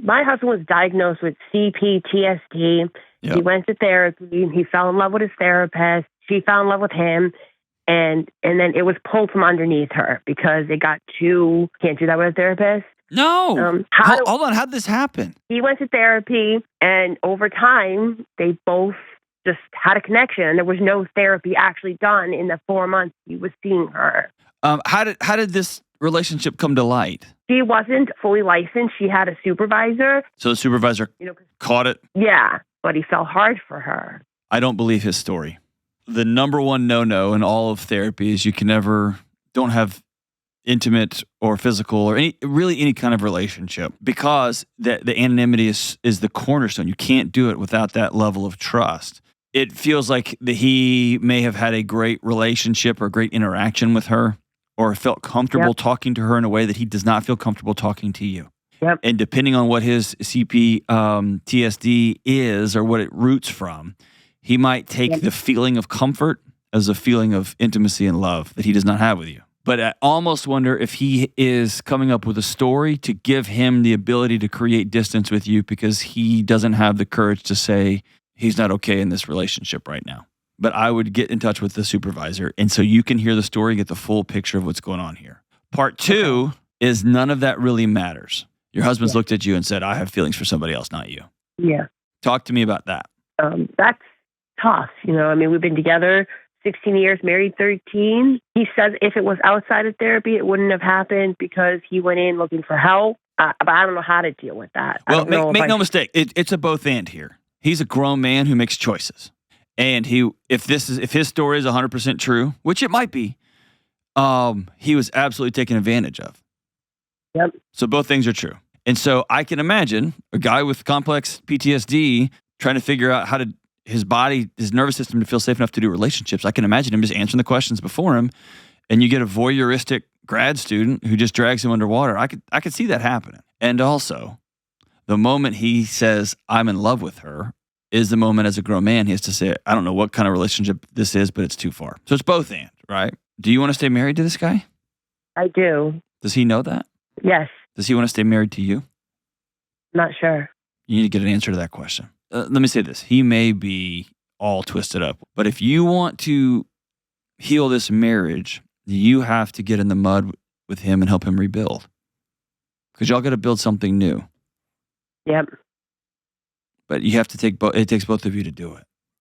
My husband was diagnosed with CPTSD. Yep. He went to therapy. He fell in love with his therapist. She fell in love with him. And then it was pulled from underneath her because it got too, can't do that with a therapist. No. Hold on. How did this happen? He went to therapy, and over time, they both just had a connection. There was no therapy actually done in the 4 months he was seeing her. How did this relationship come to light? She wasn't fully licensed. She had a supervisor. So the supervisor caught it? Yeah, but he fell hard for her. I don't believe his story. The number one no-no in all of therapy is you can don't have intimate or physical or any kind of relationship, because the anonymity is the cornerstone. You can't do it without that level of trust. It feels like that he may have had a great relationship or great interaction with her, or felt comfortable talking to her in a way that he does not feel comfortable talking to you. Yep. And depending on what his TSD is or what it roots from, he might take the feeling of comfort as a feeling of intimacy and love that he does not have with you. But I almost wonder if he is coming up with a story to give him the ability to create distance with you, because he doesn't have the courage to say he's not okay in this relationship right now. But I would get in touch with the supervisor, and so you can hear the story, get the full picture of what's going on here. Part 2 is none of that really matters. Your husband's looked at you and said, I have feelings for somebody else, not you. Yeah. Talk to me about that. That's tough. We've been together 16 years, married 13. He says if it was outside of therapy, it wouldn't have happened because he went in looking for help. But I don't know how to deal with that. Well, make no mistake. It's a both and here. He's a grown man who makes choices. And if his story is 100% true, which it might be, he was absolutely taken advantage of. Yep. So both things are true. And so I can imagine a guy with complex PTSD trying to figure out how to his nervous system to feel safe enough to do relationships. I can imagine him just answering the questions before him, and you get a voyeuristic grad student who just drags him underwater. I could see that happening. And also, the moment he says, I'm in love with her, is the moment as a grown man he has to say, I don't know what kind of relationship this is, but it's too far. So it's both and, right? Do you want to stay married to this guy? I do. Does he know that? Yes. Does he want to stay married to you? Not sure. You need to get an answer to that question. Let me say this. He may be all twisted up, but if you want to heal this marriage, you have to get in the mud with him and help him rebuild. Because y'all got to build something new. Yep. But you have to it takes both of you to do it.